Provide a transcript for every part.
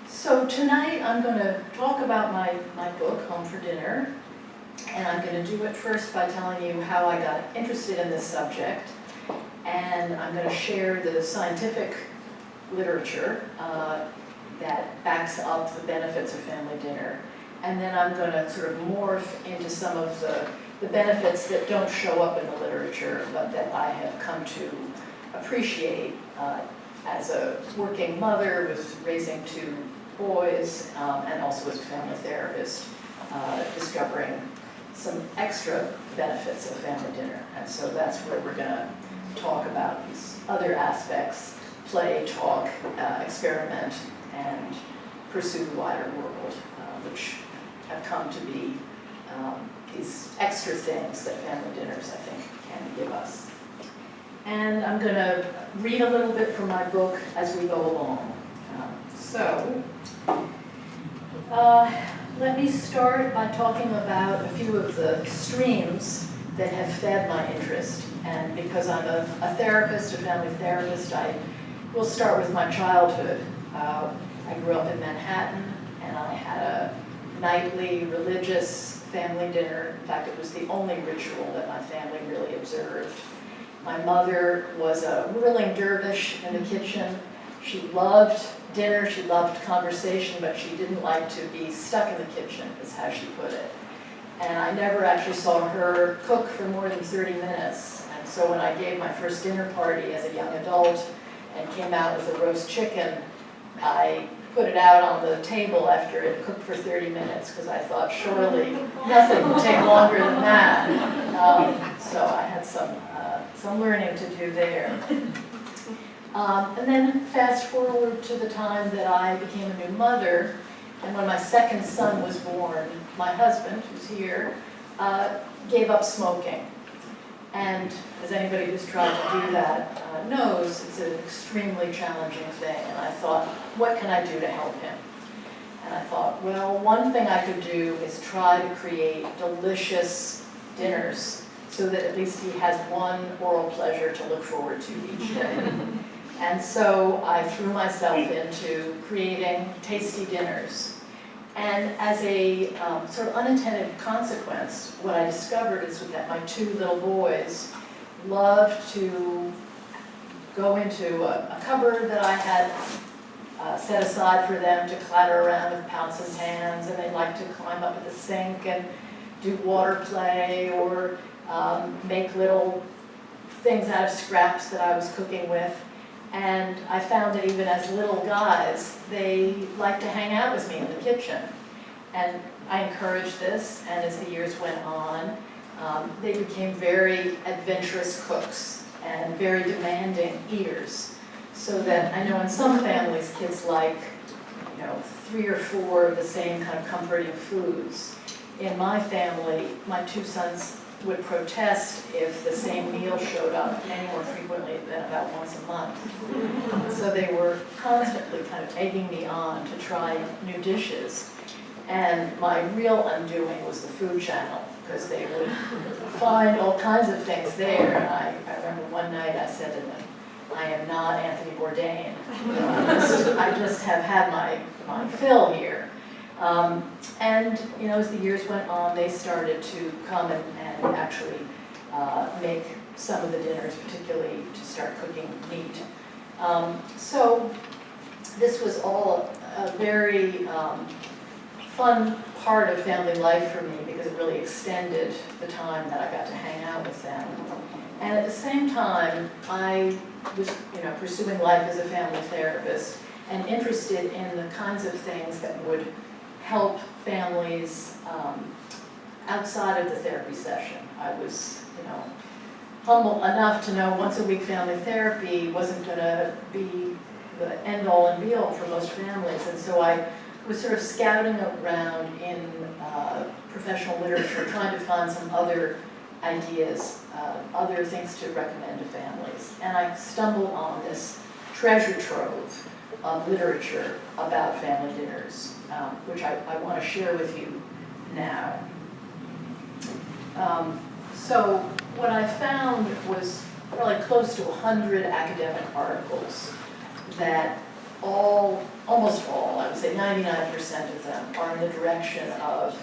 So tonight I'm going to talk about my book, Home for Dinner, and I'm going to do it first by telling you how I got interested in this subject, and I'm going to share the scientific literature that backs up the benefits of family dinner, and then I'm going to sort of morph into some of the benefits that don't show up in the literature, but that I have come to appreciate as a working mother with raising two boys, and also as a family therapist, discovering some extra benefits of family dinner. And so that's where we're going to talk about these other aspects: play, talk, experiment, and pursue the wider world, which have come to be these extra things that family dinners, I think, can give us. And I'm going to read a little bit from my book as we go along. Let me start by talking about a few of the streams that have fed my interest. And because I'm a therapist, a family therapist, I will start with my childhood. I grew up in Manhattan, and I had a nightly religious family dinner. In fact, it was the only ritual that my family really observed. My mother was a whirling dervish in the kitchen. She loved dinner, she loved conversation, but she didn't like to be stuck in the kitchen, is how she put it. And I never actually saw her cook for more than 30 minutes. And so when I gave my first dinner party as a young adult and came out with a roast chicken, I put it out on the table after it cooked for 30 minutes because I thought surely nothing would take longer than that. So I had some learning to do there. And then fast forward to the time that I became a new mother, and when my second son was born, my husband, who's here, gave up smoking. And as anybody who's tried to do that knows, it's an extremely challenging thing. And I thought, what can I do to help him? And I thought, well, one thing I could do is try to create delicious dinners so that at least he has one oral pleasure to look forward to each day. And so I threw myself into creating tasty dinners. And as a sort of unintended consequence, what I discovered is that my two little boys loved to go into a cupboard that I had set aside for them to clatter around with pots and pans, and they liked to climb up at the sink and do water play or make little things out of scraps that I was cooking with. And I found that even as little guys, they liked to hang out with me in the kitchen. And I encouraged this, and as the years went on, they became very adventurous cooks and very demanding eaters. So that I know in some families, kids like, 3 or 4 of the same kind of comforting foods. In my family, my two sons would protest if the same meal showed up any more frequently than about once a month. So they were constantly kind of egging me on to try new dishes. And my real undoing was the Food Channel, because they would find all kinds of things there. And I remember one night I said to them, I am not Anthony Bourdain. I just have had my fill here. And as the years went on, they started to come and actually make some of the dinners, particularly to start cooking meat. So this was all a very fun part of family life for me because it really extended the time that I got to hang out with them. And at the same time, I was pursuing life as a family therapist and interested in the kinds of things that would help families outside of the therapy session. I was, humble enough to know once a week family therapy wasn't going to be the end-all and be-all for most families, and so I was sort of scouting around in professional literature, trying to find some other ideas, other things to recommend to families, and I stumbled on this treasure trove of literature about family dinners, which I want to share with you now. So what I found was probably close to 100 academic articles that almost all, I would say 99% of them are in the direction of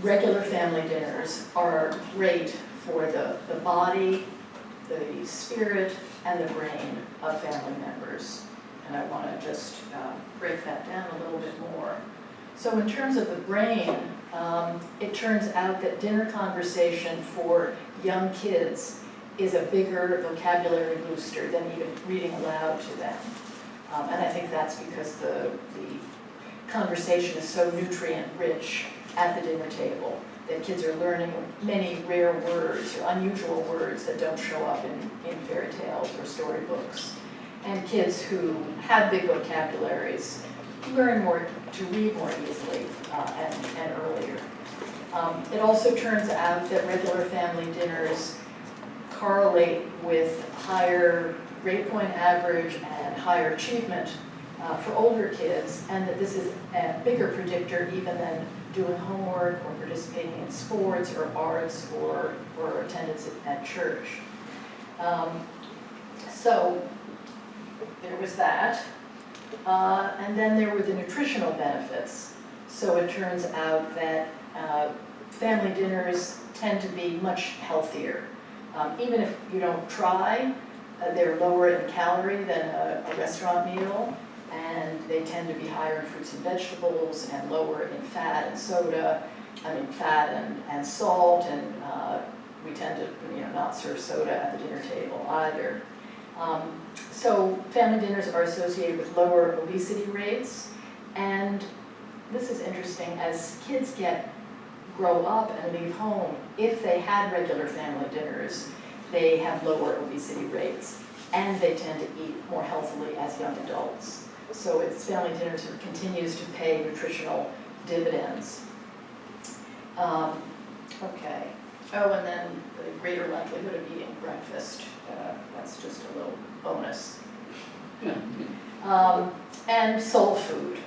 regular family dinners are great for the body, the spirit, and the brain of family members. And I want to just break that down a little bit more. So in terms of the brain, it turns out that dinner conversation for young kids is a bigger vocabulary booster than even reading aloud to them. And I think that's because the conversation is so nutrient rich at the dinner table that kids are learning many rare words or unusual words that don't show up in fairy tales or storybooks. And kids who have big vocabularies learn to read more easily and earlier. It also turns out that regular family dinners correlate with higher grade point average and higher achievement for older kids, and that this is a bigger predictor even than doing homework or participating in sports or arts or attendance at church. So there was that. And then there were the nutritional benefits. So it turns out that family dinners tend to be much healthier. Even if you don't try, they're lower in calorie than a restaurant meal, and they tend to be higher in fruits and vegetables and lower in fat and fat and salt, and we tend to not serve soda at the dinner table either. So family dinners are associated with lower obesity rates, and this is interesting, as kids grow up and leave home, if they had regular family dinners, they have lower obesity rates, and they tend to eat more healthily as young adults. So it's family dinner sort of continues to pay nutritional dividends. Okay. Oh, and then the greater likelihood of eating breakfast. That's just a little bonus. And soul food,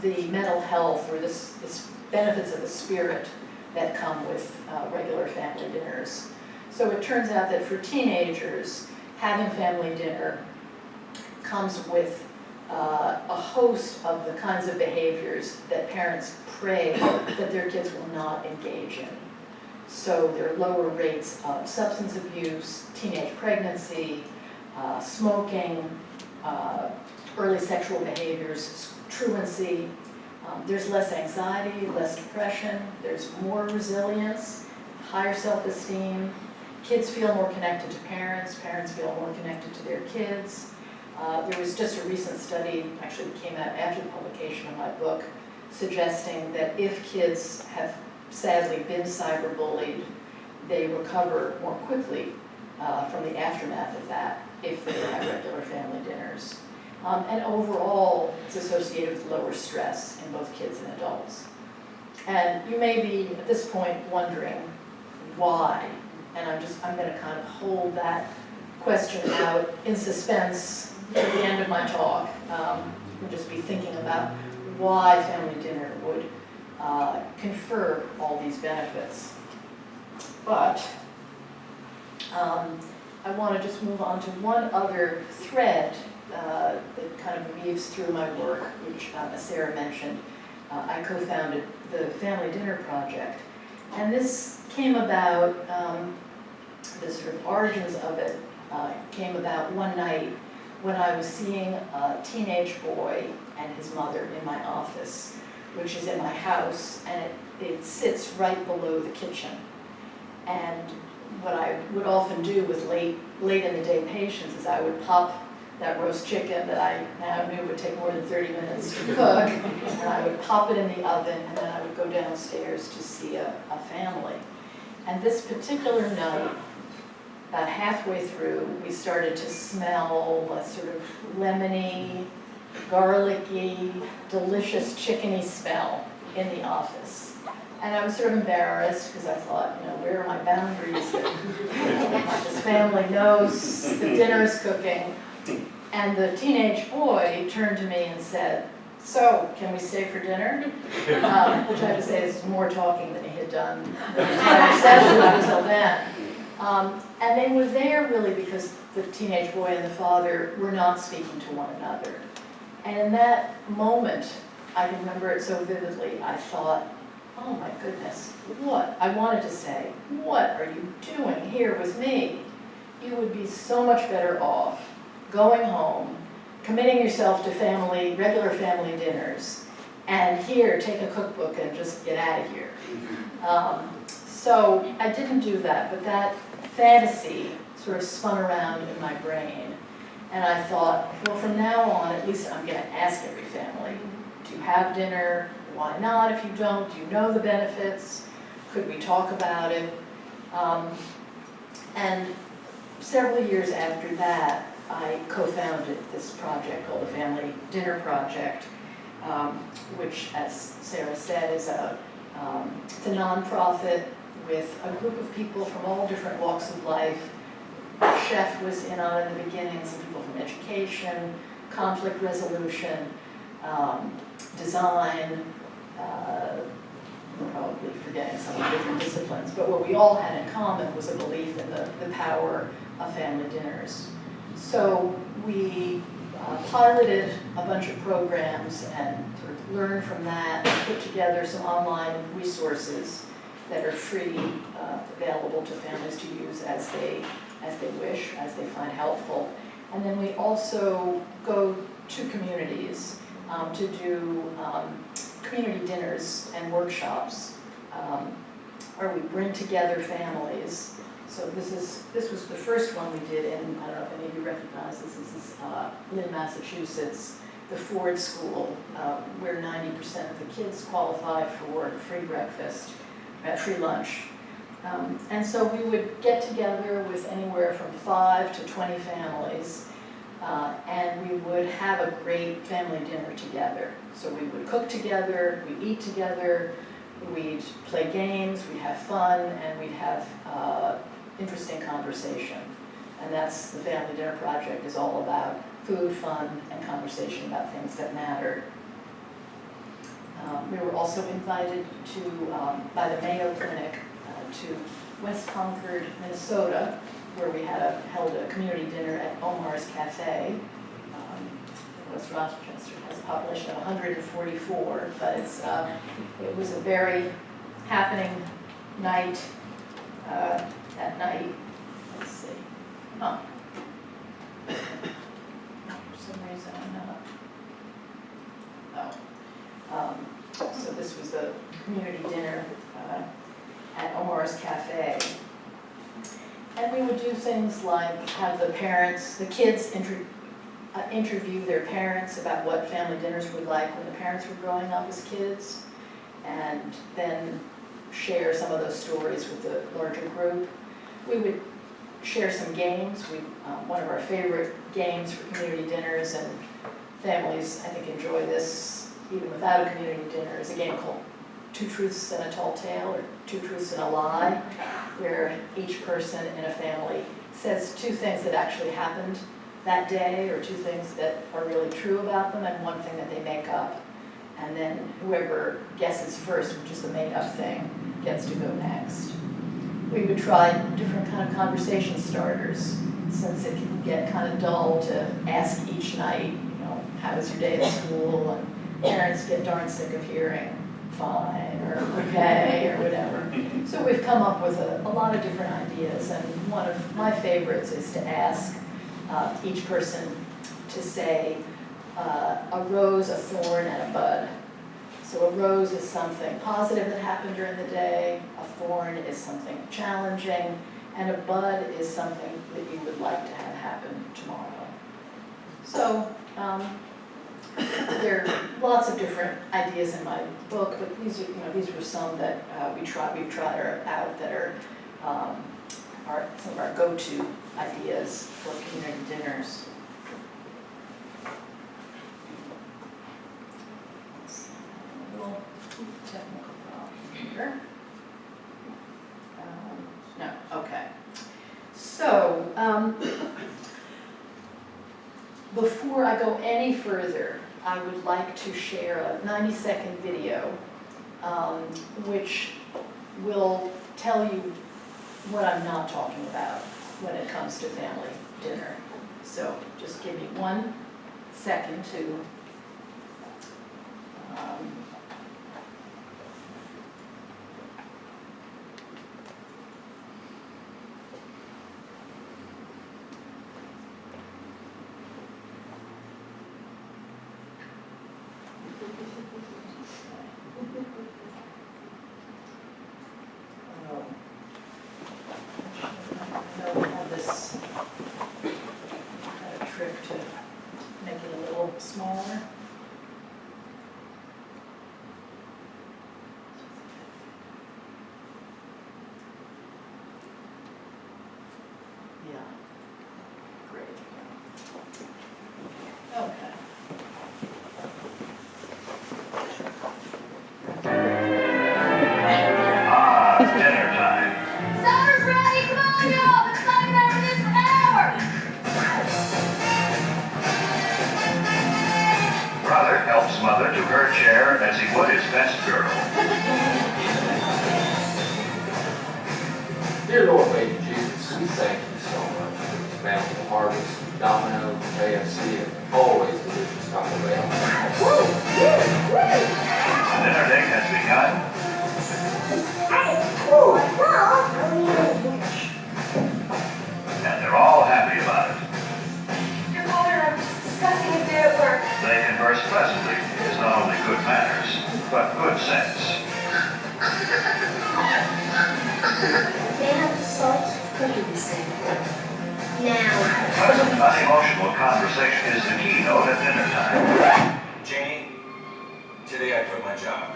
the mental health or this benefits of the spirit that come with regular family dinners. So it turns out that for teenagers, having family dinner comes with a host of the kinds of behaviors that parents pray that their kids will not engage in. So there are lower rates of substance abuse, teenage pregnancy, smoking, early sexual behaviors, truancy. There's less anxiety, less depression, there's more resilience, higher self-esteem. Kids feel more connected to parents, parents feel more connected to their kids. There was just a recent study, actually it came out after the publication of my book, suggesting that if kids have sadly been cyberbullied, they recover more quickly from the aftermath of that if they have regular family dinners. And overall, it's associated with lower stress in both kids and adults. And you may be, at this point, wondering why. And I'm going to kind of hold that question out in suspense at the end of my talk. We'll just be thinking about why family dinner would confer all these benefits. But I want to just move on to one other thread that kind of weaves through my work, which, as Sarah mentioned, I co-founded the Family Dinner Project. And this came about, the sort of origins of it came about one night when I was seeing a teenage boy and his mother in my office, which is in my house, and it sits right below the kitchen. And what I would often do with late in the day patients is I would pop that roast chicken that I now knew would take more than 30 minutes to cook, and I would pop it in the oven, and then I would go downstairs to see a family. And this particular night, about halfway through, we started to smell a sort of lemony, garlicky, delicious chickeny smell in the office. And I was sort of embarrassed because I thought, where are my boundaries? This family knows the dinner's cooking. And the teenage boy turned to me and said, "So, can we stay for dinner?" Which I have to say is more talking than he had done the entire session until then. And they were there really because the teenage boy and the father were not speaking to one another. And in that moment, I remember it so vividly, I thought, oh my goodness, what? I wanted to say, what are you doing here with me? You would be so much better off going home, committing yourself to regular family dinners, and here, take a cookbook and just get out of here. So I didn't do that, but that fantasy sort of spun around in my brain. And I thought, well, from now on, at least I'm going to ask every family, do you have dinner? Why not if you don't? Do you know the benefits? Could we talk about it? And several years after that, I co-founded this project called the Family Dinner Project, which, as Sarah said, is it's a nonprofit with a group of people from all different walks of life. The chef was in on it in the beginning, some people from education, conflict resolution, design, I'm probably forgetting some of the different disciplines, but what we all had in common was a belief in the power of family dinners. So we piloted a bunch of programs and sort of learned from that, and put together some online resources that are free, available to families to use as they wish, as they find helpful. And then we also go to communities to do community dinners and workshops, where we bring together families. So this was the first one we did in, I don't know if any of you recognize this, is Lynn, Massachusetts, the Ford School, where 90% of the kids qualify for free breakfast, free lunch. And so we would get together with anywhere from 5 to 20 families, and we would have a great family dinner together. So we would cook together, we'd eat together, we'd play games, we'd have fun, and we'd have interesting conversation. And that's the Family Dinner Project is all about food, fun, and conversation about things that matter. We were also invited to, by the Mayo Clinic, to West Concord, Minnesota, where we held a community dinner at Omar's Cafe. West Rochester has a population of 144, but it was a very happening night. That night, let's see, for some reason I'm not, so this was the community dinner at Omar's Cafe. And we would do things like have the kids interview their parents about what family dinners were like when the parents were growing up as kids, and then share some of those stories with the larger group. We would share some games. One of our favorite games for community dinners, and families I think enjoy this even without a community dinner, is a game called Two Truths and a Tall Tale, or Two Truths and a Lie, where each person in a family says 2 things that actually happened that day, or 2 things that are really true about them, and 1 thing that they make up. And then whoever guesses first, which is the made-up thing, gets to go next. We would try different kind of conversation starters, since it can get kind of dull to ask each night, how was your day at school? And parents get darn sick of hearing fine, or okay, or whatever. So we've come up with a lot of different ideas, and one of my favorites is to ask each person to say a rose, a thorn, and a bud. So a rose is something positive that happened during the day, a thorn is something challenging, and a bud is something that you would like to have happen tomorrow. So there are lots of different ideas in my book, but these were some that we've tried out that are some of our go-to ideas for community dinners. A little technical problem here. No, okay. So before I go any further, I would like to share a 90-second video which will tell you what I'm not talking about when it comes to family dinner. So just give me 1 second to helps mother to her chair as he would his best girl. Dear Lord, baby Jesus, we thank you so much for this bountiful harvest, Domino, KFC, and always delicious Taco Bell. Dinner date has begun. And they're all happy about it. Your father and I were just discussing his day at work. They converse pleasantly. It is not only good manners, but good sense. They have salt cookies. Now. Pleasant, unemotional conversation is the keynote at dinner time. Janie, today I quit my job.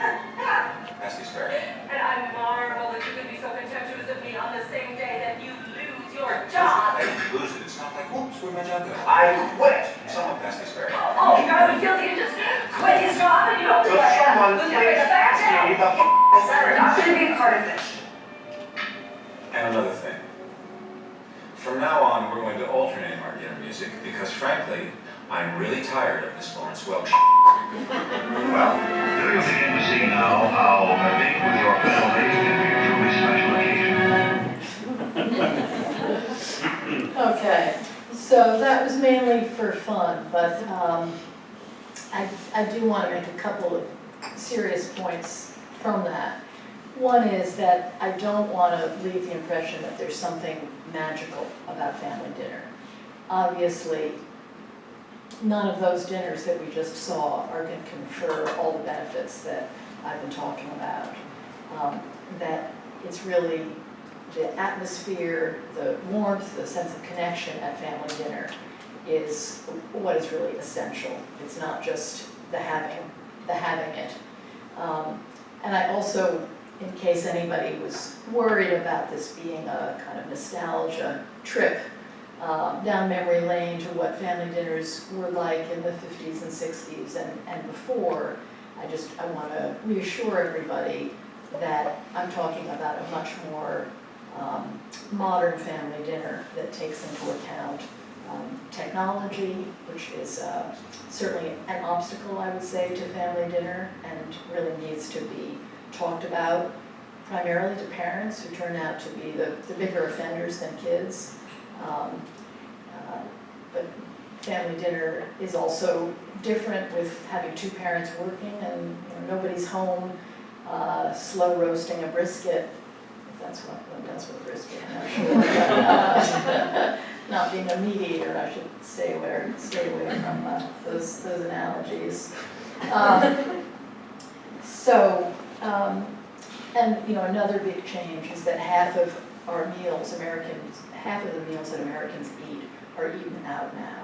Ask these fair. And I marvel that you could be so contemptuous of me on the same day that you lose your job. I didn't lose it. It's not like, whoops, where'd my job go? I quit. Someone pass these fair. Oh, you guys would feel like you just quit his job and you don't Will someone lose please your ask me the Sorry, I'm not going to be a part of this. And another thing. From now on, we're going to alternate our dinner music because, frankly, I'm really tired of this Lawrence Welk Well, do you begin to see now how being with your family can be a truly special occasion? Okay, so that was mainly for fun, but I do want to make a couple of serious points from that. One is that I don't want to leave the impression that there's something magical about family dinner. Obviously, none of those dinners that we just saw are going to confer all the benefits that I've been talking about. That it's really the atmosphere, the warmth, the sense of connection at family dinner is what is really essential. It's not just the having it. And I also, in case anybody was worried about this being a kind of nostalgia trip down memory lane to what family dinners were like in the 50s and 60s and before, I want to reassure everybody that I'm talking about a much more modern family dinner that takes into account technology, which is certainly an obstacle, I would say, to family dinner and really needs to be talked about primarily to parents who turn out to be the bigger offenders than kids. But family dinner is also different with having two parents working and nobody's home, slow roasting a brisket, if that's what one does with brisket, I'm not sure. Not being a meat eater, I should stay away from those analogies. And another big change is that half of the meals that Americans eat are eaten out now.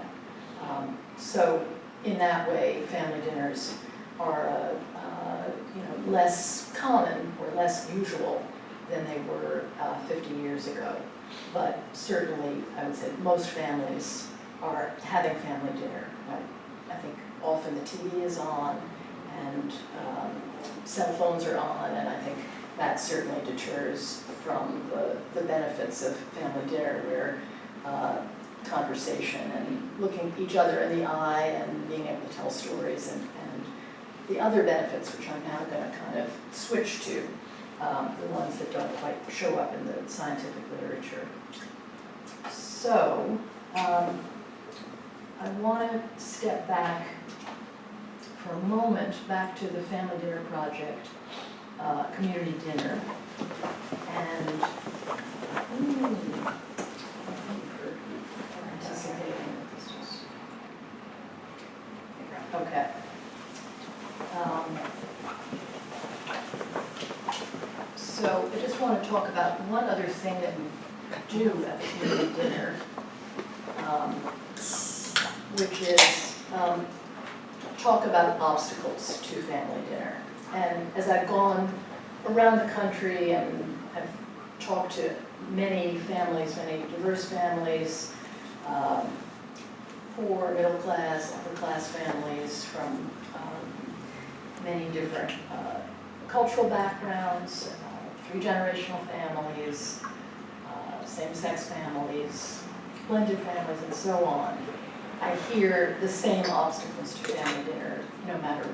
So in that way, family dinners are less common or less usual than they were 50 years ago. But certainly, I would say most families are having family dinner. I think often the TV is on and cell phones are on, and I think that certainly deters from the benefits of family dinner, where conversation and looking each other in the eye and being able to tell stories and the other benefits, which I'm now going to kind of switch to, the ones that don't quite show up in the scientific literature. So, I want to step back for a moment, back to the Family Dinner Project community dinner. And, thank you for anticipating that this was, okay. So I just want to talk about one other thing that we do at the community dinner, which is talk about obstacles to family dinner. And as I've gone around the country and I've talked to many families, many diverse families, poor, middle class, upper class families from many different cultural backgrounds, three-generational families, same-sex families, blended families, and so on. I hear the same obstacles to family dinner no matter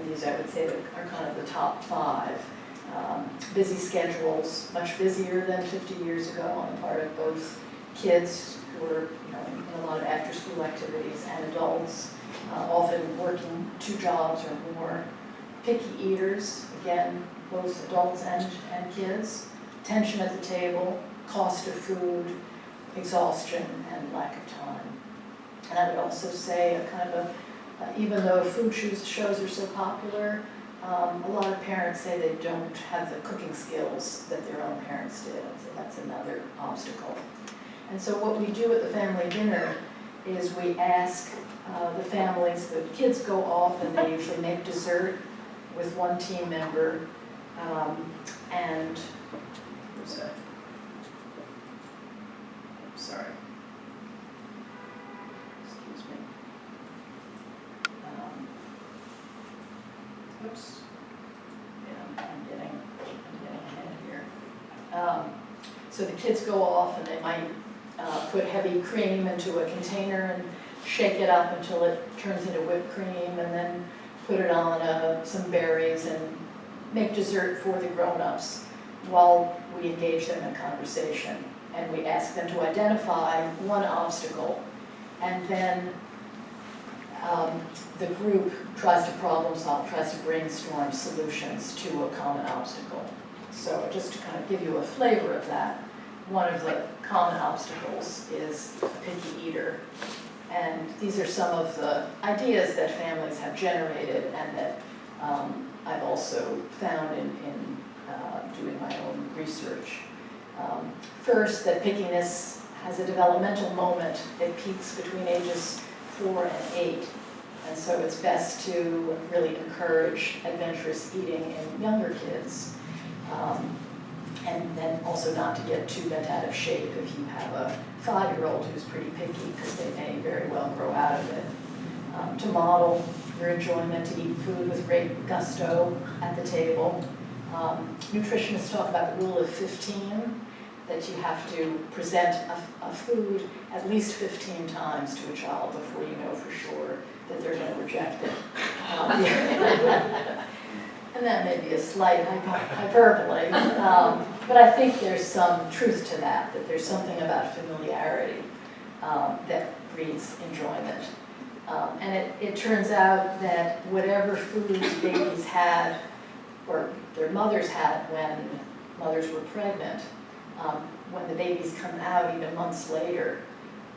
and these I would say that are kind of the top 5. Busy schedules, much busier than 50 years ago on the part of both kids who were in a lot of after-school activities and adults, often working 2 jobs or more. Picky eaters, again, both adults and kids. Tension at the table, cost of food, exhaustion, and lack of time. And I would also say a kind of even though food shows are so popular, a lot of parents say they don't have the cooking skills that their own parents did. So that's another obstacle. And so what we do at the family dinner is we ask the families, the kids go off and they usually make dessert with one team member, and who's that? Sorry. Excuse me. Oops. Yeah, I'm getting ahead here. So the kids go off and they might put heavy cream into a container and shake it up until it turns into whipped cream, and then put it on some berries and make dessert for the grown-ups while we engage them in conversation. And we ask them to identify one obstacle, and then the group tries to problem solve, tries to brainstorm solutions to a common obstacle. So just to kind of give you a flavor of that, one of the common obstacles is a picky eater. And these are some of the ideas that families have generated and that I've also found in doing my own research. First, that pickiness has a developmental moment. It peaks between ages 4 and 8. And so it's best to really encourage adventurous eating in younger kids. And then also not to get too bent out of shape if you have a 5-year-old who's pretty picky, because they may very well grow out of it. To model your enjoyment to eat food with great gusto at the table. Nutritionists talk about the rule of 15, that you have to present a food at least 15 times to a child before you know for sure that they're going to reject it. And that may be a slight hyperbole, but I think there's some truth to that there's something about familiarity that breeds enjoyment. And it turns out that whatever foods babies had, or their mothers had when mothers were pregnant, when the babies come out even months later,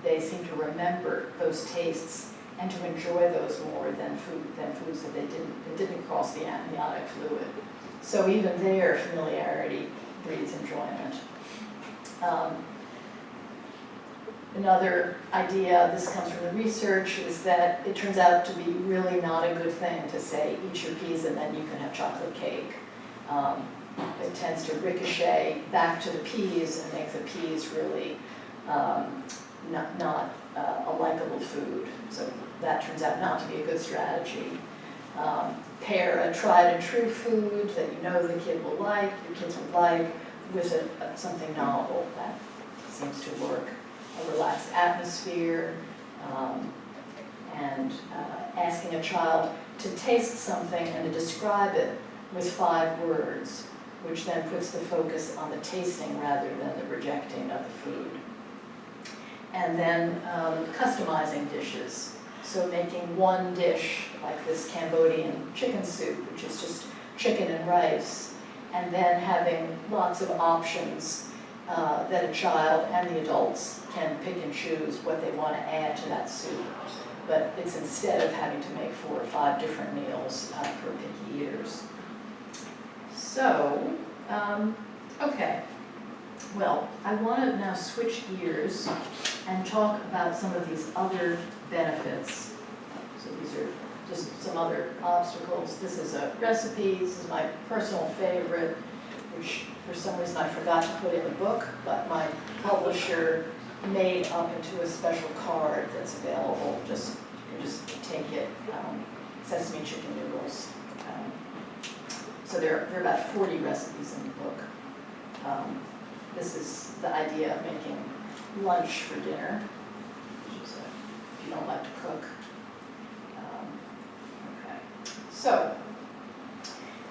they seem to remember those tastes and to enjoy those more than foods that didn't cross the amniotic fluid. So even there, familiarity breeds enjoyment. Another idea, this comes from the research, is that it turns out to be really not a good thing to say, eat your peas and then you can have chocolate cake. It tends to ricochet back to the peas and make the peas really not a likable food. So that turns out not to be a good strategy. Pair a tried and true food that you know the kid will like, your kids will like, with something novel. That seems to work. A relaxed atmosphere, and asking a child to taste something and to describe it with 5 words, which then puts the focus on the tasting rather than the rejecting of the food. And then customizing dishes. So making one dish, like this Cambodian chicken soup, which is just chicken and rice, and then having lots of options that a child and the adults can pick and choose what they want to add to that soup. But it's instead of having to make 4 or 5 different meals for picky eaters. So, okay. Well, I want to now switch gears and talk about some of these other benefits. So these are just some other obstacles. This is a recipe. This is my personal favorite, which for some reason I forgot to put in the book, but my publisher made up into a special card that's available. You just take it. Sesame chicken noodles. So there are about 40 recipes in the book. This is the idea of making lunch for dinner, which is if you don't like to cook. Okay. So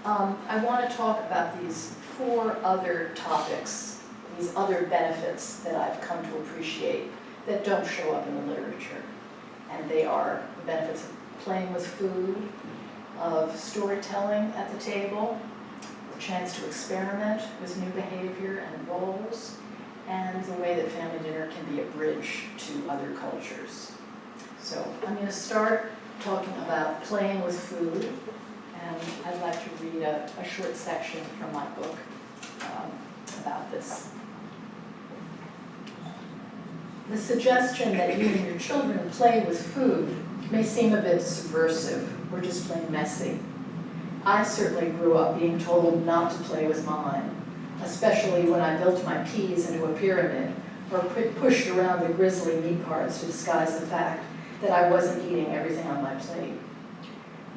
I want to talk about these 4 other topics, these other benefits that I've come to appreciate that don't show up in the literature. And they are the benefits of playing with food, of storytelling at the table, the chance to experiment with new behavior and roles, and the way that family dinner can be a bridge to other cultures. So I'm going to start talking about playing with food, and I'd like to read a short section from my book about this. The suggestion that you and your children play with food may seem a bit subversive or just plain messy. I certainly grew up being told not to play with mine, especially when I built my peas into a pyramid or pushed around the grisly meat parts to disguise the fact that I wasn't eating everything on my plate.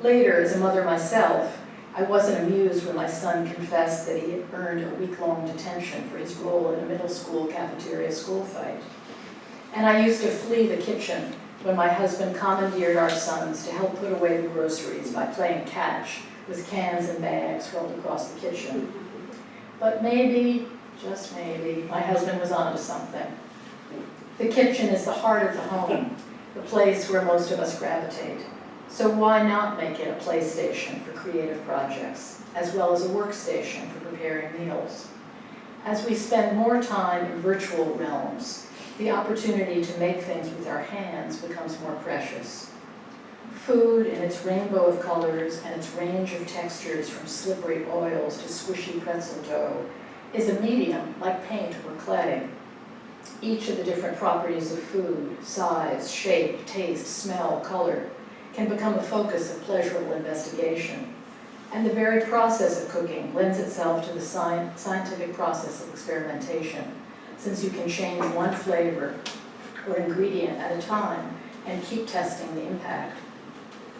Later, as a mother myself, I wasn't amused when my son confessed that he had earned a week-long detention for his role in a middle school cafeteria school fight. And I used to flee the kitchen when my husband commandeered our sons to help put away the groceries by playing catch with cans and bags rolled across the kitchen. But maybe, just maybe, my husband was onto something. The kitchen is the heart of the home, the place where most of us gravitate. So why not make it a PlayStation for creative projects, as well as a workstation for preparing meals? As we spend more time in virtual realms, the opportunity to make things with our hands becomes more precious. Food in its rainbow of colors and its range of textures from slippery oils to squishy pretzel dough is a medium like paint or clay. Each of the different properties of food, size, shape, taste, smell, color, can become a focus of pleasurable investigation. And the very process of cooking lends itself to the scientific process of experimentation, since you can change one flavor or ingredient at a time and keep testing the impact.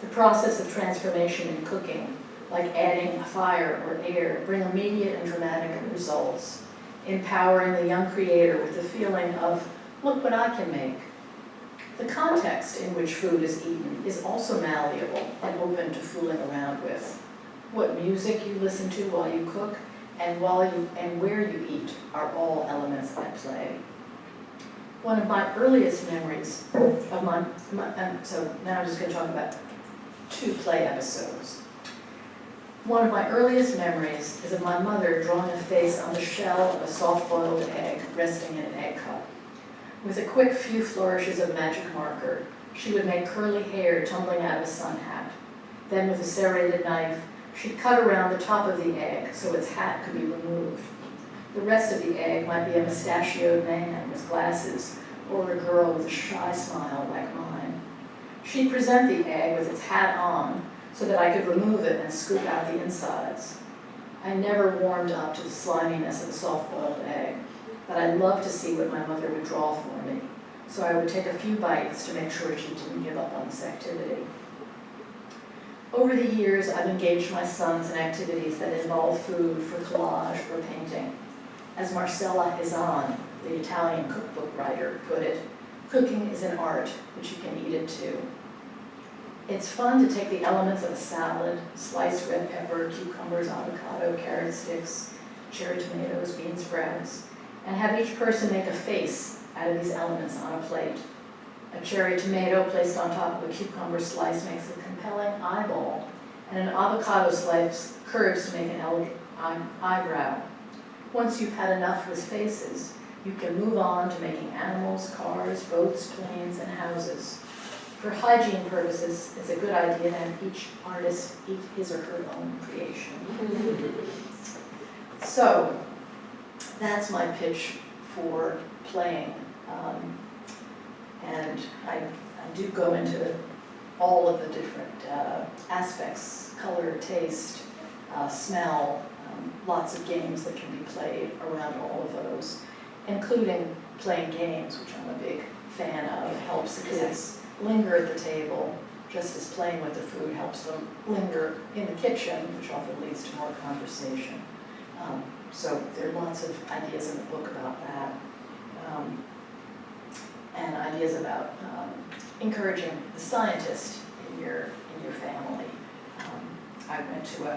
The process of transformation in cooking, like adding a fire or air, bring immediate and dramatic results, empowering the young creator with the feeling of, look what I can make. The context in which food is eaten is also malleable and open to fooling around with. What music you listen to while you cook and where you eat are all elements at play. One of my earliest memories of so now I'm just going to talk about 2 play episodes. One of my earliest memories is of my mother drawing a face on the shell of a soft-boiled egg resting in an egg cup. With a quick few flourishes of magic marker, she would make curly hair tumbling out of a sun hat. Then with a serrated knife, she'd cut around the top of the egg so its hat could be removed. The rest of the egg might be a mustachioed man with glasses or a girl with a shy smile like mine. She'd present the egg with its hat on so that I could remove it and scoop out the insides. I never warmed up to the sliminess of a soft-boiled egg, but I loved to see what my mother would draw for me, so I would take a few bites to make sure she didn't give up on this activity. Over the years, I've engaged my sons in activities that involve food for collage or painting. As Marcella Izan, the Italian cookbook writer, put it, cooking is an art, but you can eat it too. It's fun to take the elements of a salad, sliced red pepper, cucumbers, avocado, carrot sticks, cherry tomatoes, bean sprouts, and have each person make a face out of these elements on a plate. A cherry tomato placed on top of a cucumber slice makes a compelling eyeball, and an avocado slice curves to make an elegant eyebrow. Once you've had enough with faces, you can move on to making animals, cars, boats, planes, and houses. For hygiene purposes, it's a good idea to have each artist eat his or her own creation. So, that's my pitch for playing. And I do go into all of the different aspects, color, taste, smell, lots of games that can be played around all of those, including playing games, which I'm a big fan of. Helps the kids linger at the table, just as playing with the food helps them linger in the kitchen, which often leads to more conversation. So there are lots of ideas in the book about that. And ideas about encouraging the scientist in your family. I went to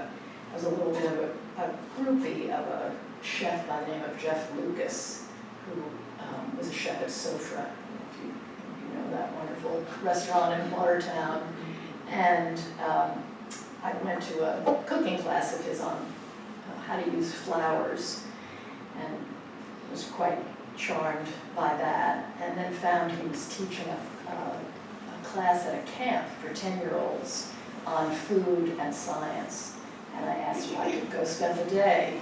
a I was a little bit of a groupie of a chef by the name of Jeff Lucas, who was a chef at Sofra, if you know that wonderful restaurant in Watertown. And I went to a cooking class of his on how to use flours, and was quite charmed by that. And then found he was teaching a class at a camp for 10-year-olds on food and science. And I asked if I could go spend the day.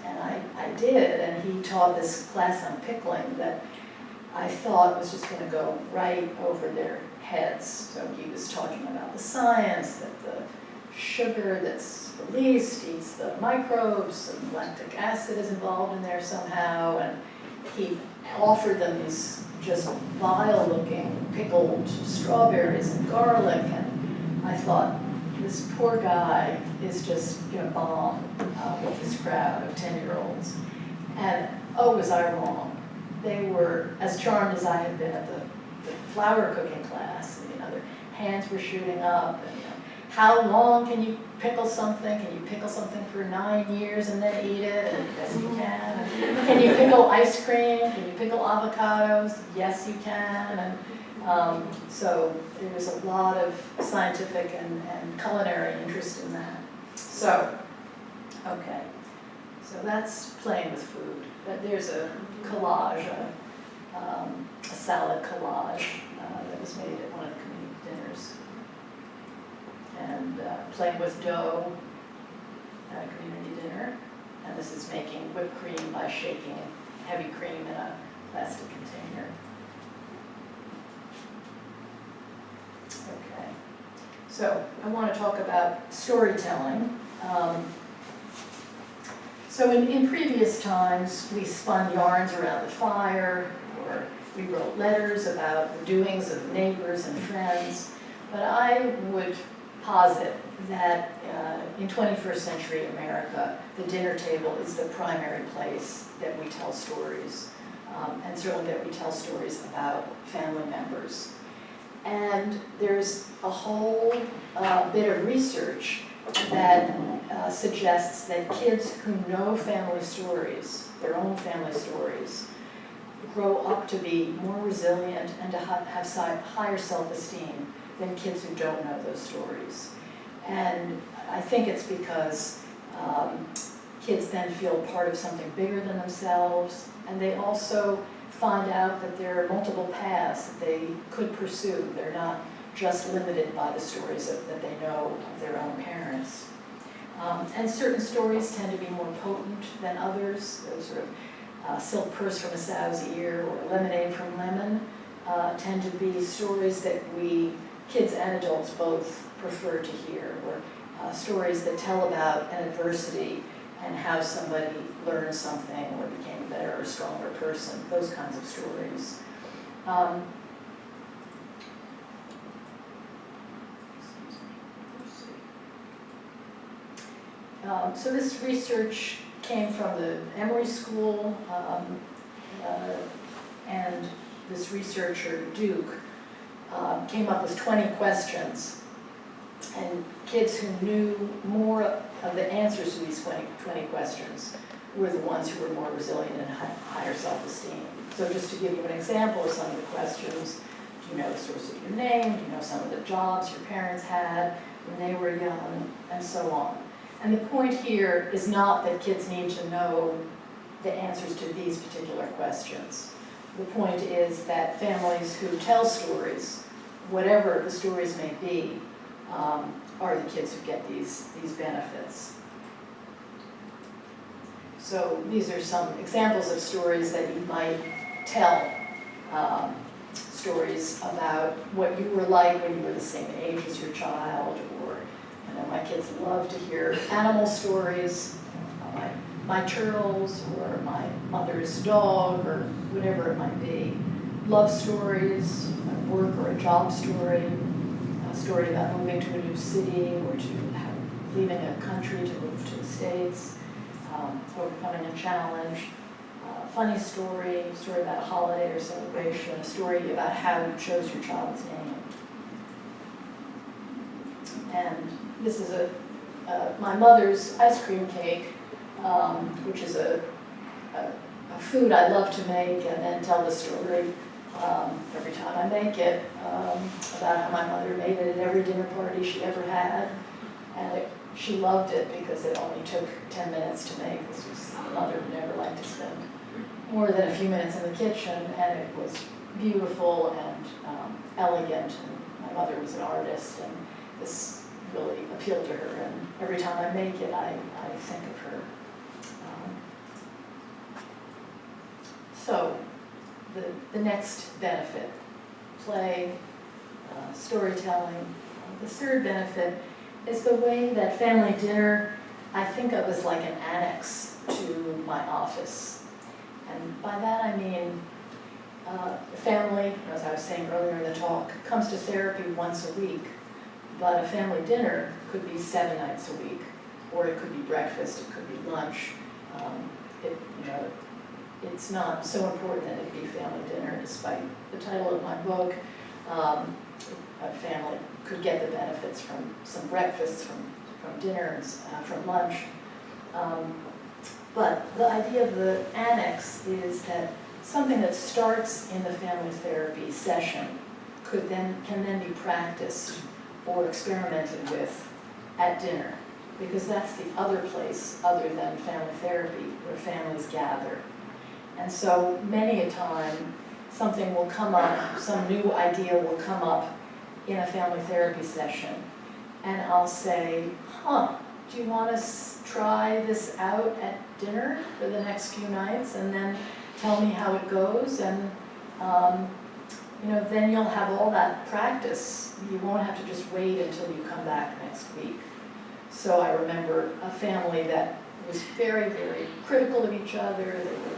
And I did, and he taught this class on pickling that I thought was just going to go right over their heads. So he was talking about the science, that the sugar that's released eats the microbes, and lactic acid is involved in there somehow, and he offered them these just vile-looking pickled strawberries and garlic, and I thought, this poor guy is just going to bomb with this crowd of 10-year-olds. And oh, was I wrong. They were as charmed as I had been at the flour cooking class. And, their hands were shooting up. And, how long can you pickle something? Can you pickle something for 9 years and then eat it? And yes, you can. And can you pickle ice cream? Can you pickle avocados? Yes, you can. And so there was a lot of scientific and culinary interest in that. So, okay. So that's playing with food. But there's a collage, a salad collage that was made at one of the community dinners. And playing with dough at a community dinner. And this is making whipped cream by shaking heavy cream in a plastic container. Okay. So I want to talk about storytelling. So in previous times, we spun yarns around the fire, or we wrote letters about the doings of neighbors and friends. But I would posit that in 21st century America, the dinner table is the primary place that we tell stories, and certainly that we tell stories about family members. And there's a whole bit of research that suggests that kids who know family stories, their own family stories, grow up to be more resilient and to have higher self-esteem than kids who don't know those stories. And I think it's because kids then feel part of something bigger than themselves, and they also find out that there are multiple paths that they could pursue. They're not just limited by the stories that they know of their own parents. And certain stories tend to be more potent than others. Those sort of silk purse from a sow's ear or lemonade from lemon tend to be stories that we, kids and adults both, prefer to hear, or stories that tell about an adversity and how somebody learned something or became a better or stronger person, those kinds of stories. So this research came from the Emory School, and this researcher, Duke, came up with 20 questions. And kids who knew more of the answers to these 20 questions were the ones who were more resilient and higher self-esteem. So just to give you an example of some of the questions, do you know the source of your name? Do you know some of the jobs your parents had when they were young? And so on. And the point here is not that kids need to know the answers to these particular questions. The point is that families who tell stories, whatever the stories may be, are the kids who get these benefits. So these are some examples of stories that you might tell. Stories about what you were like when you were the same age as your child, or my kids love to hear animal stories, my turtles, or my mother's dog, or whatever it might be. Love stories, a work or a job story, a story about moving to a new city, or leaving a country to move to the States, overcoming a challenge. Funny story about a holiday or celebration, a story about how you chose your child's name. And this is a my mother's ice cream cake, which is a food I love to make and then tell the story every time I make it, about how my mother made it at every dinner party she ever had. And she loved it because it only took 10 minutes to make. This was a mother who never liked to spend more than a few minutes in the kitchen, and it was beautiful and elegant. And my mother was an artist, and this really appealed to her. And every time I make it, I think of her. So, the next benefit, play, storytelling. The third benefit is the way that family dinner I think of as like an annex to my office. And by that I mean the family, as I was saying earlier in the talk, comes to therapy once a week, but a family dinner could be 7 nights a week, or it could be breakfast, it could be lunch. It's not so important that it be family dinner, despite the title of my book. A family could get the benefits from some breakfasts, from dinners, from lunch. But the idea of the annex is that something that starts in the family therapy session can then be practiced or experimented with at dinner, because that's the other place other than family therapy where families gather. And so many a time, something will come up, some new idea will come up in a family therapy session, and I'll say, do you want to try this out at dinner for the next few nights, and then tell me how it goes, and then you'll have all that practice. You won't have to just wait until you come back next week. So I remember a family that was very, very critical of each other. They were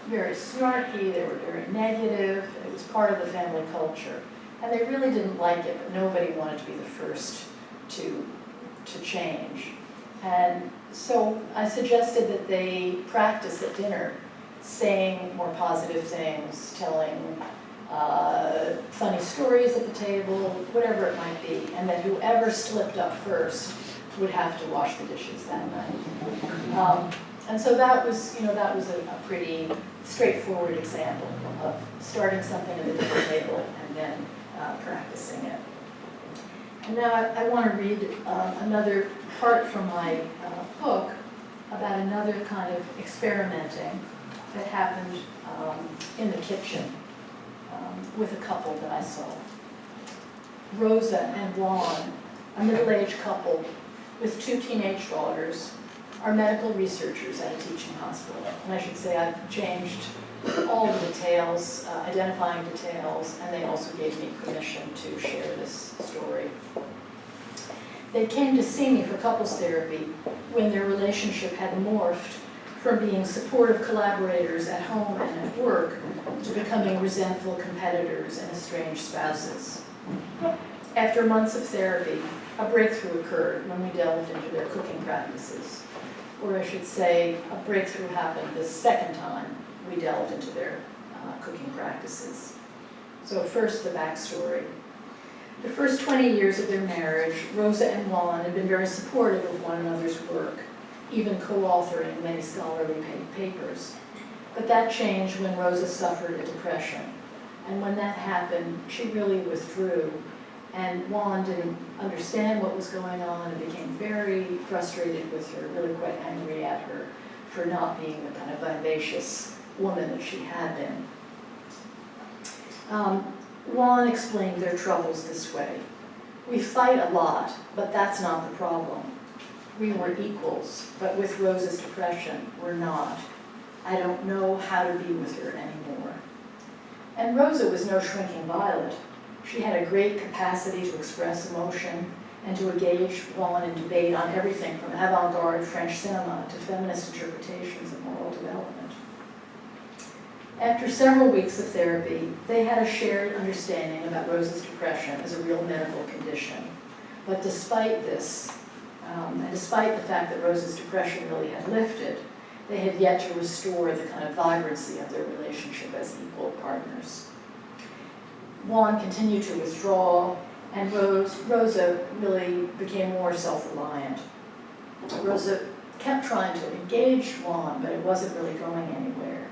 very snarky, they were very negative. It was part of the family culture. And they really didn't like it, but nobody wanted to be the first to change. And so I suggested that they practice at dinner, saying more positive things, telling funny stories at the table, whatever it might be, and that whoever slipped up first would have to wash the dishes that night. And so that was a pretty straightforward example of starting something at the dinner table and then practicing it. And now I want to read another part from my book about another kind of experimenting that happened in the kitchen with a couple that I saw. Rosa and Juan, a middle-aged couple with 2 teenage daughters, are medical researchers at a teaching hospital. And I should say I've changed all the details, identifying details, and they also gave me permission to share this story. They came to see me for couples therapy when their relationship had morphed from being supportive collaborators at home and at work to becoming resentful competitors and estranged spouses. After months of therapy, a breakthrough occurred when we delved into their cooking practices. Or I should say, a breakthrough happened the second time we delved into their cooking practices. So first, the backstory. The first 20 years of their marriage, Rosa and Juan had been very supportive of one another's work, even co-authoring many scholarly papers. But that changed when Rosa suffered a depression. And when that happened, she really withdrew. And Juan didn't understand what was going on and became very frustrated with her, really quite angry at her for not being the kind of vivacious woman that she had been. Juan explained their troubles this way. We fight a lot, but that's not the problem. We were equals, but with Rosa's depression, we're not. I don't know how to be with her anymore. And Rosa was no shrinking violet. She had a great capacity to express emotion and to engage Juan in debate on everything from avant-garde French cinema to feminist interpretations of moral development. After several weeks of therapy, they had a shared understanding about Rosa's depression as a real medical condition. But despite this, and despite the fact that Rosa's depression really had lifted, they had yet to restore the kind of vibrancy of their relationship as equal partners. Juan continued to withdraw, and Rosa really became more self-reliant. Rosa kept trying to engage Juan, but it wasn't really going anywhere.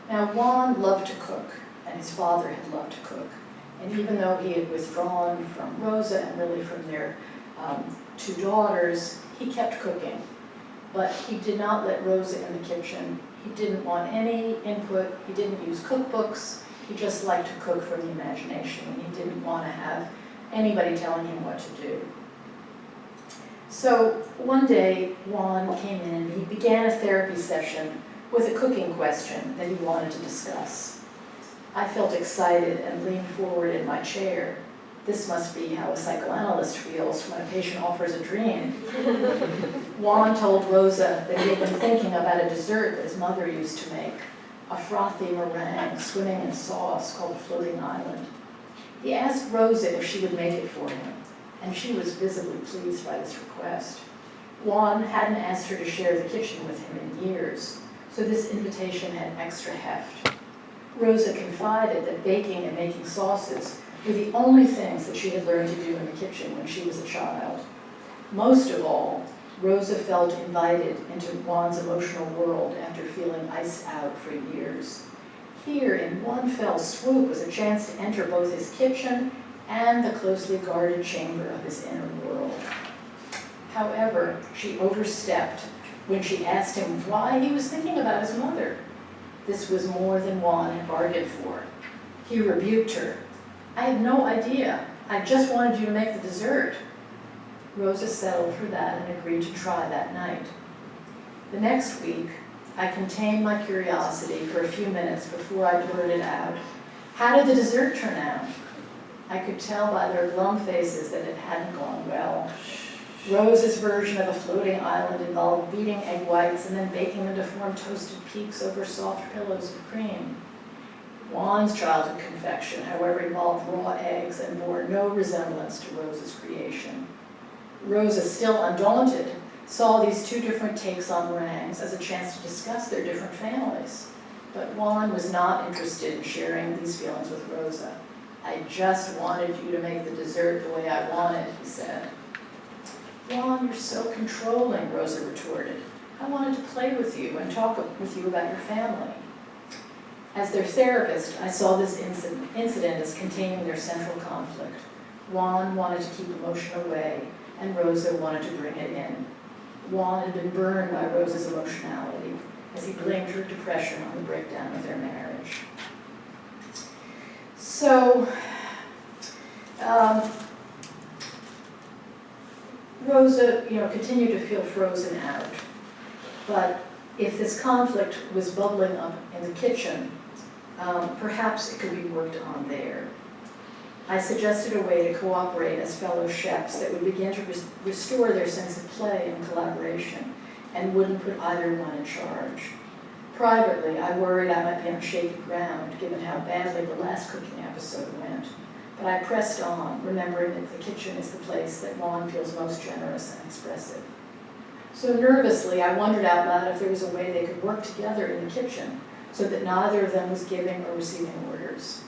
Now, Juan loved to cook, and his father had loved to cook. And even though he had withdrawn from Rosa and really from their 2 daughters, he kept cooking. But he did not let Rosa in the kitchen. He didn't want any input. He didn't use cookbooks. He just liked to cook from the imagination, and he didn't want to have anybody telling him what to do. So one day, Juan came in and he began a therapy session with a cooking question that he wanted to discuss. I felt excited and leaned forward in my chair. This must be how a psychoanalyst feels when a patient offers a dream. Juan told Rosa that he had been thinking about a dessert that his mother used to make, a frothy meringue swimming in sauce called Floating Island. He asked Rosa if she would make it for him, and she was visibly pleased by this request. Juan hadn't asked her to share the kitchen with him in years, so this invitation had extra heft. Rosa confided that baking and making sauces were the only things that she had learned to do in the kitchen when she was a child. Most of all, Rosa felt invited into Juan's emotional world after feeling iced out for years. Here, in one fell swoop, was a chance to enter both his kitchen and the closely guarded chamber of his inner world. However, she overstepped when she asked him why he was thinking about his mother. This was more than Juan had bargained for. He rebuked her. I had no idea. I just wanted you to make the dessert. Rosa settled for that and agreed to try that night. The next week, I contained my curiosity for a few minutes before I blurted out, how did the dessert turn out? I could tell by their glum faces that it hadn't gone well. Rosa's version of a floating island involved beating egg whites and then baking them to form toasted peaks over soft pillows of cream. Juan's childhood confection, however, involved raw eggs and bore no resemblance to Rosa's creation. Rosa, still undaunted, saw these 2 different takes on meringues as a chance to discuss their different families. But Juan was not interested in sharing these feelings with Rosa. I just wanted you to make the dessert the way I wanted, he said. Juan, you're so controlling, Rosa retorted. I wanted to play with you and talk with you about your family. As their therapist, I saw this incident as containing their central conflict. Juan wanted to keep emotion away, and Rosa wanted to bring it in. Juan had been burned by Rosa's emotionality, as he blamed her depression on the breakdown of their marriage. So, Rosa, continued to feel frozen out. But if this conflict was bubbling up in the kitchen, perhaps it could be worked on there. I suggested a way to cooperate as fellow chefs that would begin to restore their sense of play and collaboration, and wouldn't put either one in charge. Privately, I worried I might be on shaky ground, given how badly the last cooking episode went. But I pressed on, remembering that the kitchen is the place that Juan feels most generous and expressive. So nervously, I wondered out loud if there was a way they could work together in the kitchen, so that neither of them was giving or receiving orders.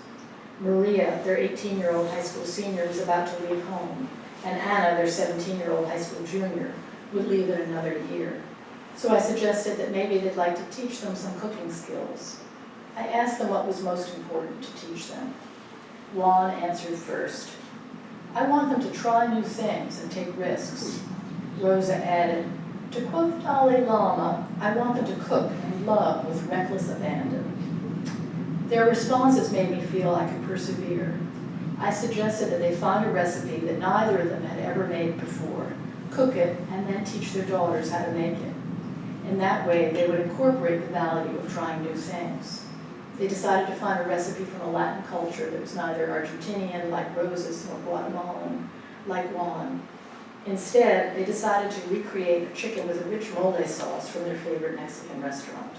Maria, their 18-year-old high school senior, was about to leave home, and Anna, their 17-year-old high school junior, would leave in another year. So I suggested that maybe they'd like to teach them some cooking skills. I asked them what was most important to teach them. Juan answered first. I want them to try new things and take risks. Rosa added, to quote the Dalai Lama, I want them to cook and love with reckless abandon. Their responses made me feel I could persevere. I suggested that they find a recipe that neither of them had ever made before, cook it, and then teach their daughters how to make it. In that way, they would incorporate the value of trying new things. They decided to find a recipe from a Latin culture that was neither Argentinian, like Rosa's, nor Guatemalan, like Juan. Instead, they decided to recreate a chicken with a rich mole sauce from their favorite Mexican restaurant.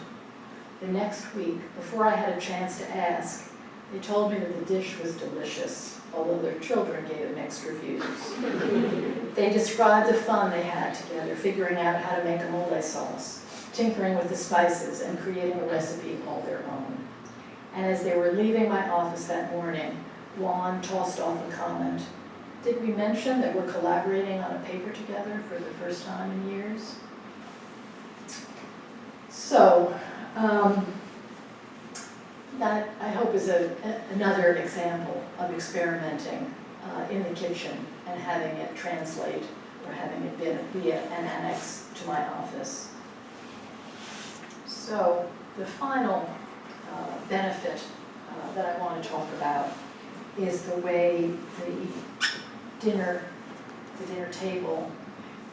The next week, before I had a chance to ask, they told me that the dish was delicious, although their children gave it mixed reviews. They described the fun they had together, figuring out how to make a mole sauce, tinkering with the spices, and creating a recipe all their own. And as they were leaving my office that morning, Juan tossed off a comment. Did we mention that we're collaborating on a paper together for the first time in years? So, that I hope is another example of experimenting in the kitchen and having it translate or having it be an annex to my office. So the final benefit that I want to talk about is the way the dinner table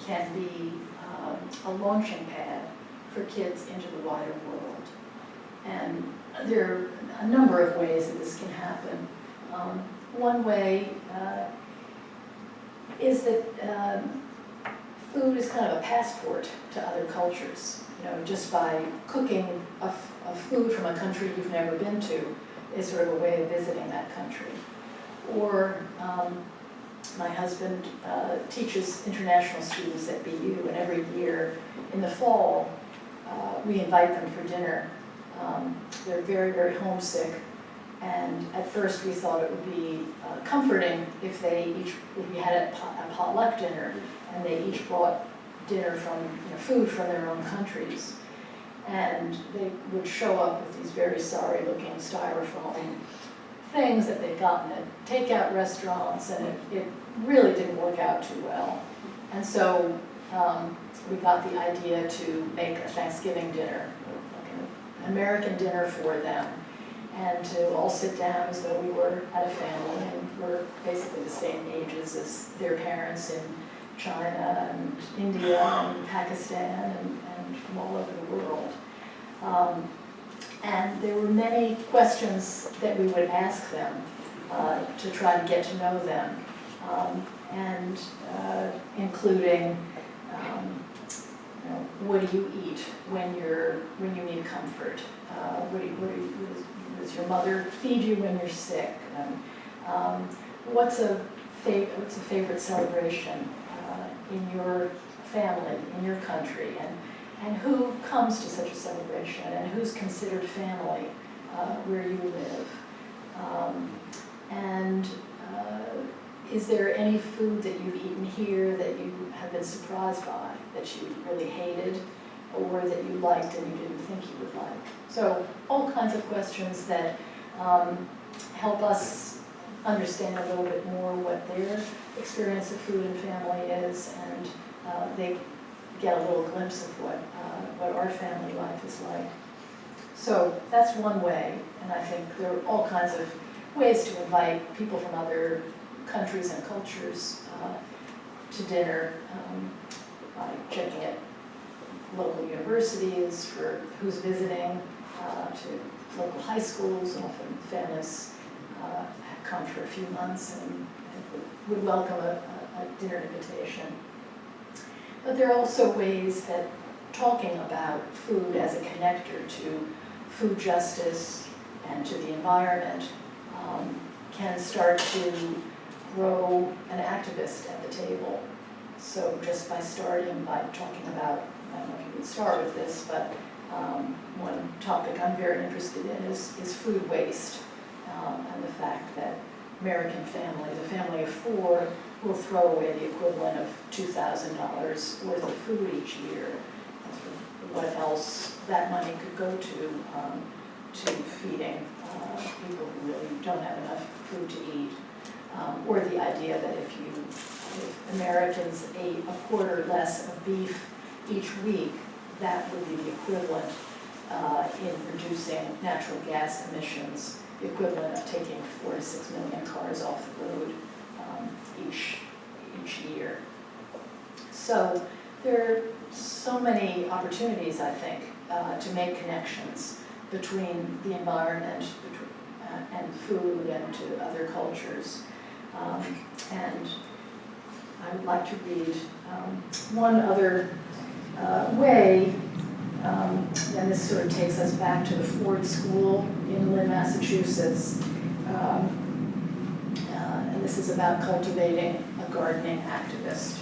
can be a launching pad for kids into the wider world. And there are a number of ways that this can happen. One way is that food is kind of a passport to other cultures. You know, just by cooking a food from a country you've never been to is sort of a way of visiting that country. Or my husband teaches international students at BU, and every year in the fall we invite them for dinner. They're very, very homesick, and at first we thought it would be comforting if we had a potluck dinner and they each brought dinner from, food from their own countries. And they would show up with these very sorry-looking styrofoam things that they'd gotten at takeout restaurants, and it really didn't work out too well. And so we got the idea to make a Thanksgiving dinner, like an American dinner for them, and to all sit down as though we were at a family, and we're basically the same ages as their parents in China and India and Pakistan and from all over the world. And there were many questions that we would ask them to try to get to know them, and including, what do you eat when you need comfort? Does your mother feed you when you're sick? What's a favorite celebration in your family, in your country, and who comes to such a celebration, and who's considered family where you live? Is there any food that you've eaten here that you have been surprised by, that you really hated, or that you liked and you didn't think you would like? So all kinds of questions that help us understand a little bit more what their experience of food and family is, and they get a little glimpse of what our family life is like. So that's one way, and I think there are all kinds of ways to invite people from other countries and cultures to dinner, by checking at local universities for who's visiting, to local high schools. Often families have come for a few months and would welcome a dinner invitation. But there are also ways that talking about food as a connector to food justice and to the environment can start to grow an activist at the table. So just by starting by talking about, I don't know if you would start with this, but one topic I'm very interested in is food waste, and the fact that American families, a family of 4, will throw away the equivalent of $2,000 worth of food each year. What else that money could go to feeding people who really don't have enough food to eat. Or the idea that if Americans ate a quarter less of beef each week, that would be the equivalent in reducing natural gas emissions, the equivalent of taking 4 to 6 million cars off the road each year. So there are so many opportunities, I think, to make connections between the environment and food and to other cultures. And I would like to read one other way, and this sort of takes us back to the Ford School in Lynn, Massachusetts. And this is about cultivating a gardening activist.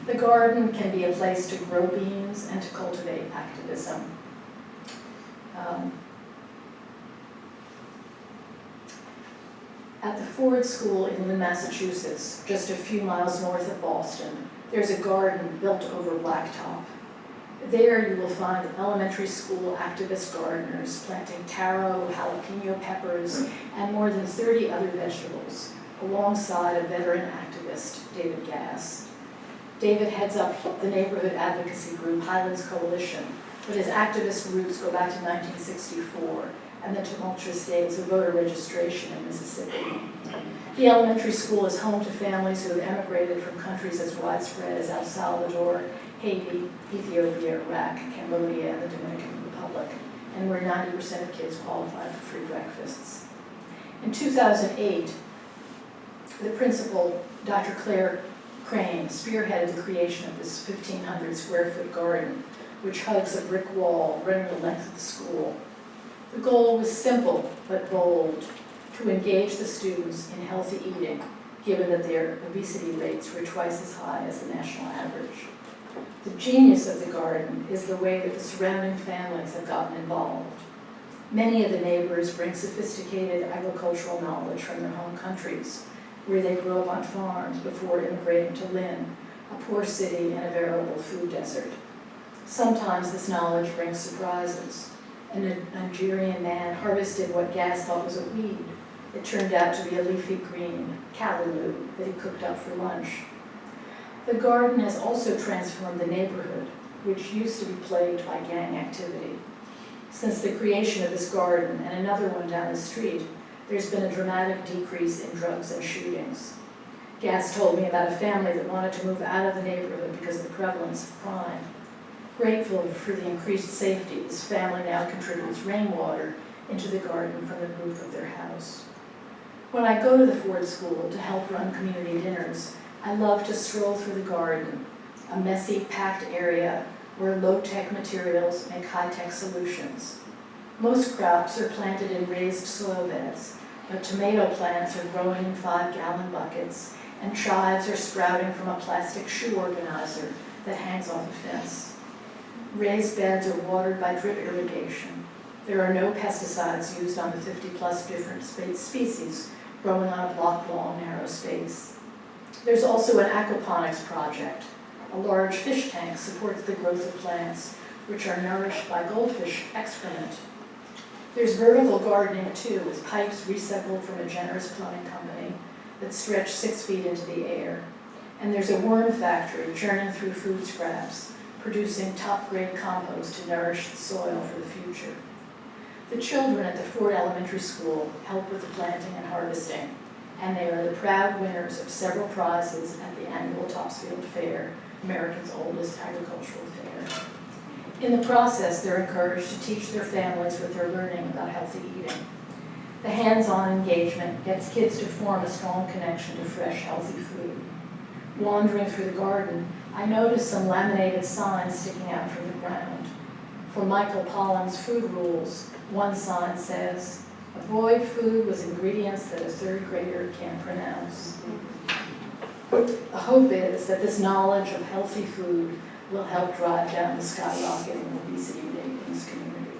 The garden can be a place to grow beans and to cultivate activism. At the Ford School in Lynn, Massachusetts, just a few miles north of Boston, there's a garden built over blacktop. There you will find elementary school activist gardeners planting taro, jalapeno peppers, and more than 30 other vegetables, alongside a veteran activist, David Gass. David heads up the neighborhood advocacy group Highlands Coalition, but his activist roots go back to 1964 and the tumultuous days of voter registration in Mississippi. The elementary school is home to families who have emigrated from countries as widespread as El Salvador, Haiti, Ethiopia, Iraq, Cambodia, and the Dominican Republic, and where 90% of kids qualify for free breakfasts. In 2008, the principal, Dr. Claire Crane, spearheaded the creation of this 1,500 square foot garden, which hugs a brick wall running the length of the school. The goal was simple but bold, to engage the students in healthy eating, given that their obesity rates were twice as high as the national average. The genius of the garden is the way that the surrounding families have gotten involved. Many of the neighbors bring sophisticated agricultural knowledge from their home countries, where they grew up on farms before immigrating to Lynn, a poor city and a veritable food desert. Sometimes this knowledge brings surprises. A Nigerian man harvested what Gass thought was a weed. It turned out to be a leafy green callaloo that he cooked up for lunch. The garden has also transformed the neighborhood, which used to be plagued by gang activity. Since the creation of this garden and another one down the street, there's been a dramatic decrease in drugs and shootings. Gass told me about a family that wanted to move out of the neighborhood because of the prevalence of crime. Grateful for the increased safety, this family now contributes rainwater into the garden from the roof of their house. When I go to the Ford School to help run community dinners, I love to stroll through the garden, a messy, packed area where low-tech materials make high-tech solutions. Most crops are planted in raised soil beds, but tomato plants are growing in 5-gallon buckets, and chives are sprouting from a plastic shoe organizer that hangs off a fence. Raised beds are watered by drip irrigation. There are no pesticides used on the 50-plus different species growing on a block-long, narrow space. There's also an aquaponics project. A large fish tank supports the growth of plants, which are nourished by goldfish excrement. There's vertical gardening, too, with pipes recycled from a generous plumbing company that stretch 6 feet into the air. And there's a worm factory churning through food scraps, producing top-grade compost to nourish the soil for the future. The children at the Ford Elementary School help with the planting and harvesting, and they are the proud winners of several prizes at the annual Topsfield Fair, America's oldest agricultural fair. In the process, they're encouraged to teach their families what they're learning about healthy eating. The hands-on engagement gets kids to form a strong connection to fresh, healthy food. Wandering through the garden, I noticed some laminated signs sticking out from the ground. For Michael Pollan's food rules, one sign says, "Avoid food with ingredients that a third grader can't pronounce." The hope is that this knowledge of healthy food will help drive down the skyrocketing obesity rate in this community.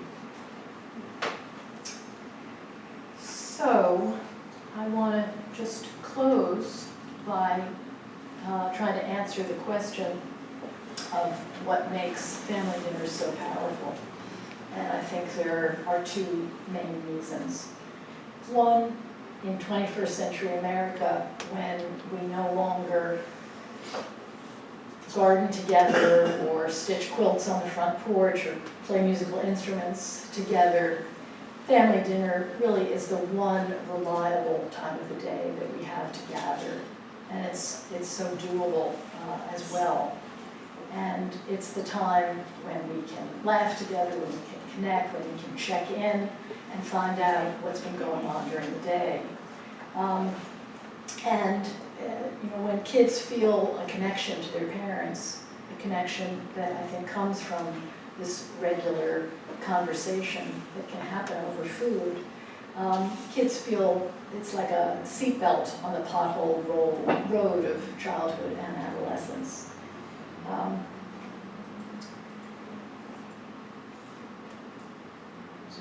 So, I want to just close by trying to answer the question of what makes family dinners so powerful. And I think there are two main reasons. One, in 21st century America, when we no longer garden together or stitch quilts on the front porch or play musical instruments together, family dinner really is the one reliable time of the day that we have to gather. And it's so doable as well. And it's the time when we can laugh together, when we can connect, when we can check in and find out what's been going on during the day. When kids feel a connection to their parents, a connection that I think comes from this regular conversation that can happen over food, kids feel it's like a seatbelt on the pothole road of childhood and adolescence. So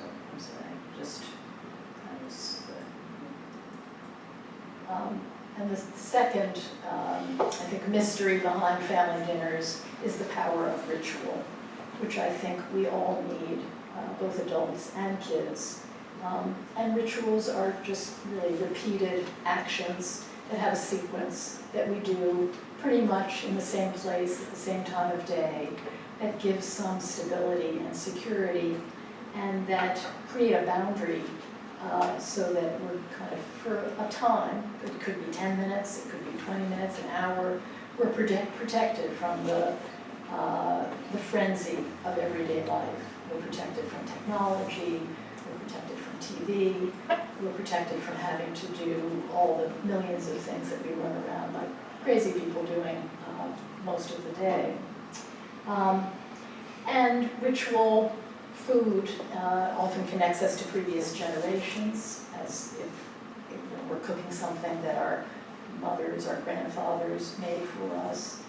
I'm sorry, that was And the second, I think, mystery behind family dinners is the power of ritual, which I think we all need, both adults and kids. And rituals are just really repeated actions that have a sequence that we do pretty much in the same place at the same time of day, that gives some stability and security, and that create a boundary so that we're kind of, for a time, it could be 10 minutes, it could be 20 minutes, an hour, we're protected from the frenzy of everyday life. We're protected from technology, we're protected from TV, we're protected from having to do all the millions of things that we run around like crazy people doing most of the day. And ritual food often connects us to previous generations, as if we're cooking something that our mothers, our grandfathers made for us.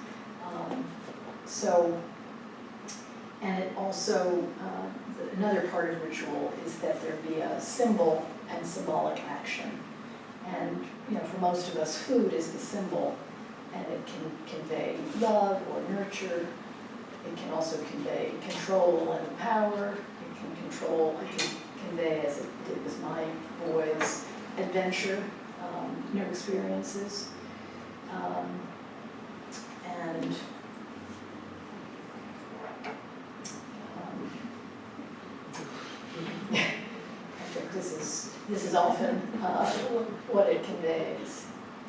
And it also, another part of ritual is that there be a symbol and symbolic action. And for most of us, food is the symbol, and it can convey love or nurture. It can also convey control and power. It can convey, as it did with my boys, adventure, new experiences. I think this is often what it conveys.